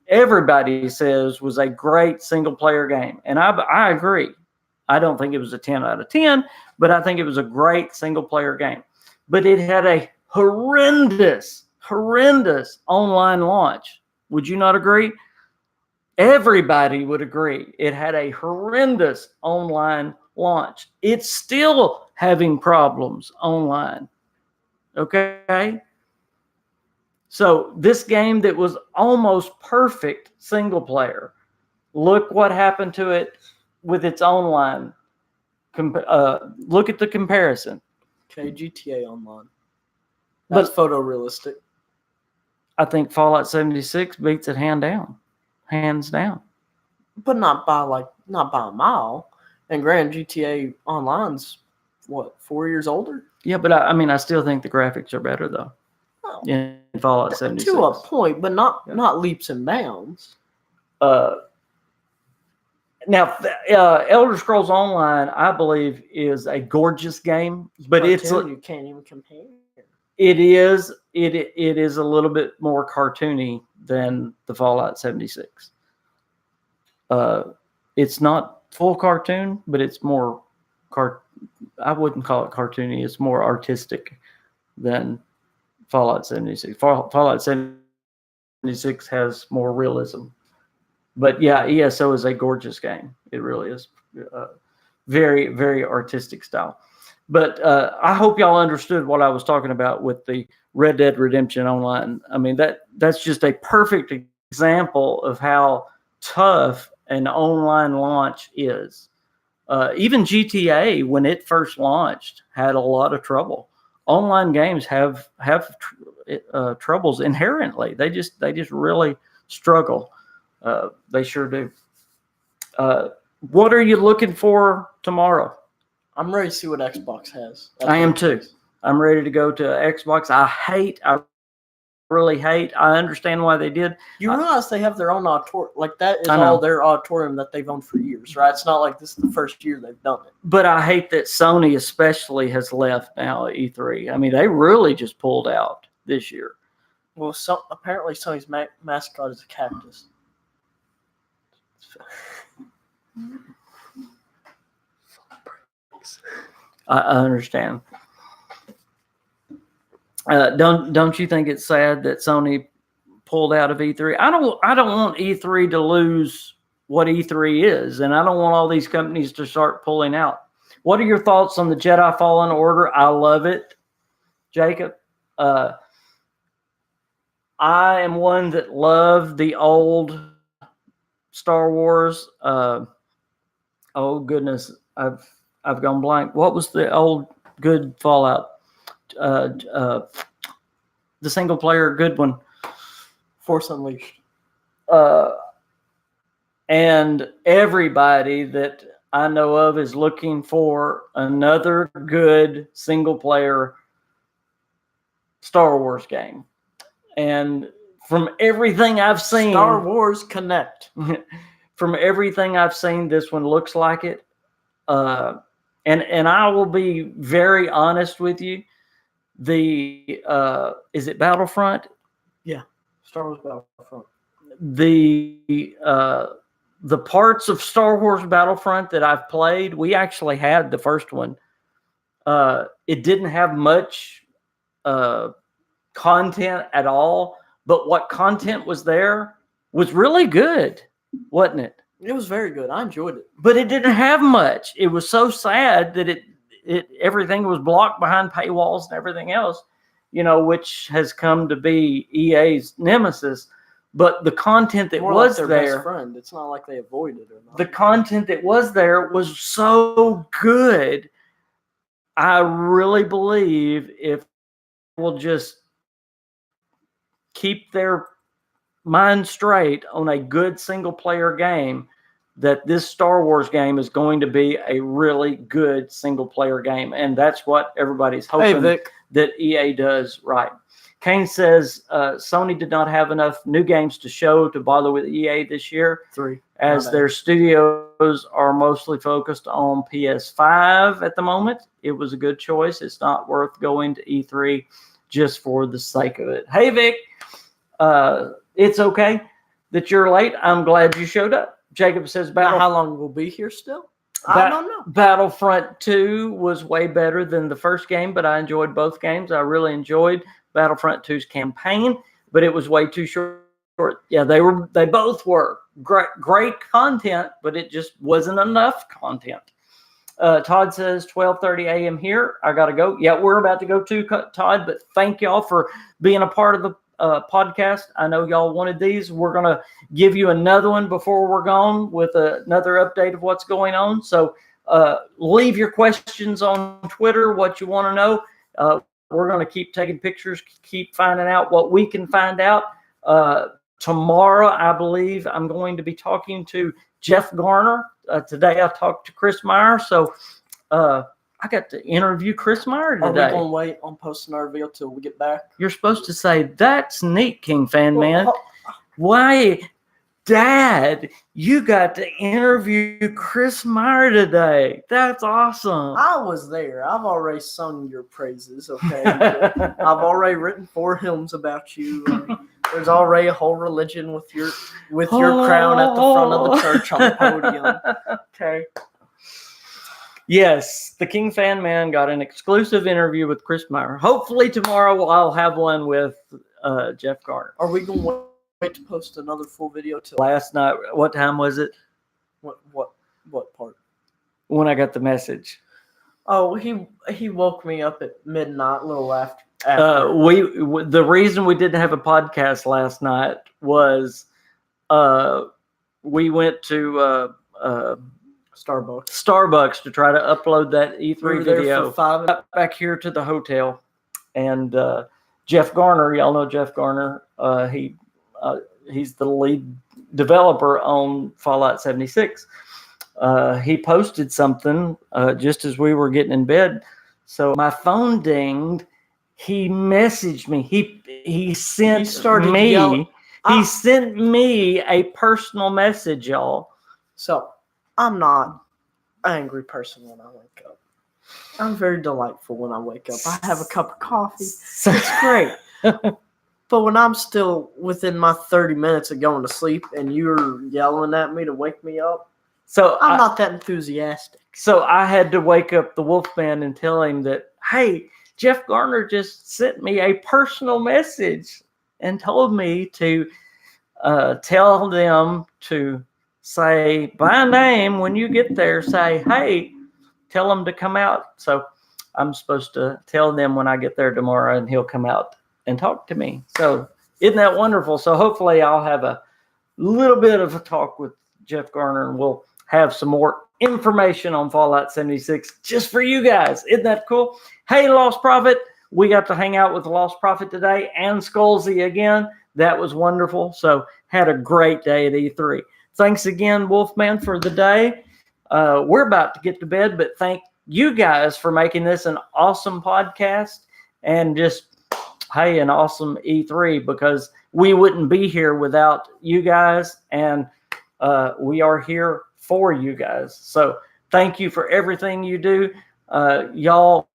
everybody says was a great single-player game. And I agree. I don't think it was a 10 out of 10, but I think it was a great single-player game. But it had a horrendous online launch. Would you not agree? Everybody would agree. It had a horrendous online launch. It's still having problems online. Okay? So this game that was almost perfect single player, look what happened to it with its online. Look at the comparison. Okay, GTA Online. That's photorealistic. I think Fallout 76 beats it hands down. But not by a mile. And GTA Online's what, 4 years older? Yeah, but I still think the graphics are better though. Oh, in Fallout 76 to a point, but not leaps and bounds. Now, Elder Scrolls Online, I believe, is a gorgeous game, but you can't even compare. It is a little bit more cartoony than the Fallout 76. It's not full cartoon, but it's more I wouldn't call it cartoony. It's more artistic than Fallout 76. Fallout 76 has more realism. But yeah, ESO is a gorgeous game. It really is. Very, very artistic style. But I hope y'all understood what I was talking about with the Red Dead Redemption Online. I mean, that's just a perfect example of how tough an online launch is. Even GTA, when it first launched, had a lot of trouble. Online games have troubles inherently. They just really struggle. They sure do. What are you looking for tomorrow? I'm ready to see what Xbox has. I am too. I'm ready to go to Xbox. I really hate. I understand why they did. You realize they have their own auditorium. Like, that is all their auditorium that they've owned for years, right? It's not like this is the first year they've done it. But I hate that Sony especially has left now at E3. I mean, they really just pulled out this year. Well, apparently Sony's mascot is a cactus. I understand. Don't you think it's sad that Sony pulled out of E3? I don't want E3 to lose what E3 is, and I don't want all these companies to start pulling out. What are your thoughts on the Jedi Fallen Order? I love it, Jacob. I am one that loved the old Star Wars. Oh goodness, I've gone blank. What was the old good Fallout? The single player good one. Force Unleashed. And everybody that I know of is looking for another good single player Star Wars game. And from everything I've seen, Star Wars Connect. From everything I've seen, this one looks like it. And I will be very honest with you. The is it Battlefront? Yeah, Star Wars Battlefront. The parts of Star Wars Battlefront that I've played, we actually had the first one. It didn't have much content at all, but what content was there was really good, wasn't it? It was very good. I enjoyed it. But it didn't have much. It was so sad that it everything was blocked behind paywalls and everything else, which has come to be EA's nemesis. But the content that More was like their there, best friend. It's not like they avoided it or not. the content that was there was so good. I really believe if we'll just keep their mind straight on a good single player game, that this Star Wars game is going to be a really good single player game. And that's what everybody's hoping that EA does right. Kane says Sony did not have enough new games to show to bother with EA this year. 3. As their studios are mostly focused on PS5 at the moment. It was a good choice. It's not worth going to E3 just for the sake of it. Hey, Vic, it's okay that you're late. I'm glad you showed up. Jacob says how long we'll be here still? I don't know. Battlefront 2 was way better than the first game, but I enjoyed both games. I really enjoyed Battlefront 2's campaign, but it was way too short. Yeah, they both were great content, but it just wasn't enough content. Todd says 12:30 a.m. here. I got to go. Yeah, we're about to go too, Todd, but thank y'all for being a part of the podcast. I know y'all wanted these. We're going to give you another one before we're gone with another update of what's going on. So leave your questions on Twitter, what you want to know. We're going to keep taking pictures, keep finding out what we can find out. Tomorrow, I believe I'm going to be talking to Jeff Garner. Today, I talked to Chris Meyer. So I got to interview Chris Meyer today. Are we going to wait on posting our reveal till we get back? You're supposed to say, that's neat, KingFanMan. Why, Dad, you got to interview Chris Meyer today. That's awesome. I was there. I've already sung your praises, okay? I've already written 4 hymns about you. There's already a whole religion with your crown at the front of the church on the podium. Okay. Yes, the KingFanMan got an exclusive interview with Chris Meyer. Hopefully tomorrow I'll have one with Jeff Garner. Are we going to wait to post another full video till last night? What time was it? What part? When I got the message. Oh, he woke me up at midnight, a little after. The reason we didn't have a podcast last night was we went to Starbucks to try to upload that E3 video. Got back here to the hotel, and Jeff Garner, y'all know Jeff Garner. He's the lead developer on Fallout 76. He posted something just as we were getting in bed. So my phone dinged. He messaged me. He sent He sent me a personal message, y'all. So I'm not an angry person when I wake up. I'm very delightful when I wake up. I have a cup of coffee. It's great. But when I'm still within my 30 minutes of going to sleep and you're yelling at me to wake me up, so I'm not that enthusiastic. So I had to wake up the Wolfman and tell him that, hey, Jeff Garner just sent me a personal message and told me to tell them to say by name when you get there, say, hey, tell them to come out. So I'm supposed to tell them when I get there tomorrow, and he'll come out and talk to me. So isn't that wonderful? So hopefully I'll have a little bit of a talk with Jeff Garner, and we'll have some more information on Fallout 76 just for you guys. Isn't that cool? Hey, Lost Prophet, we got to hang out with the Lost Prophet today and Skullsy again. That was wonderful. So had a great day at E3. Thanks again, Wolfman, for the day. We're about to get to bed, but thank you guys for making this an awesome podcast and just, hey, an awesome E3, because we wouldn't be here without you guys, and we are here for you guys. So thank you for everything you do. Y'all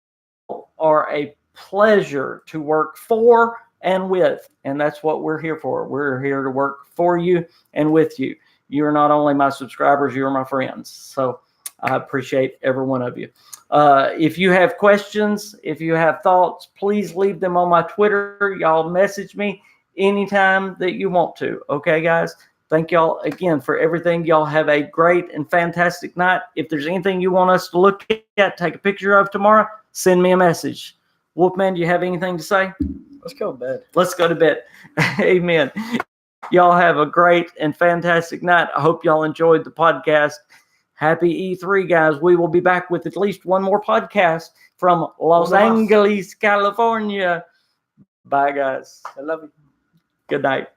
are a pleasure to work for and with, and that's what we're here for. We're here to work for you and with you. You're not only my subscribers, you're my friends. So I appreciate every one of you. If you have questions, if you have thoughts, please leave them on my Twitter. Y'all message me anytime that you want to. Okay, guys? Thank y'all again for everything. Y'all have a great and fantastic night. If there's anything you want us to look at, take a picture of tomorrow, send me a message. Wolfman, do you have anything to say? Let's go to bed. Let's go to bed. Amen. Y'all have a great and fantastic night. I hope y'all enjoyed the podcast. Happy E3, guys. We will be back with at least one more podcast from Los Angeles, California. Bye, guys. I love you. Good night.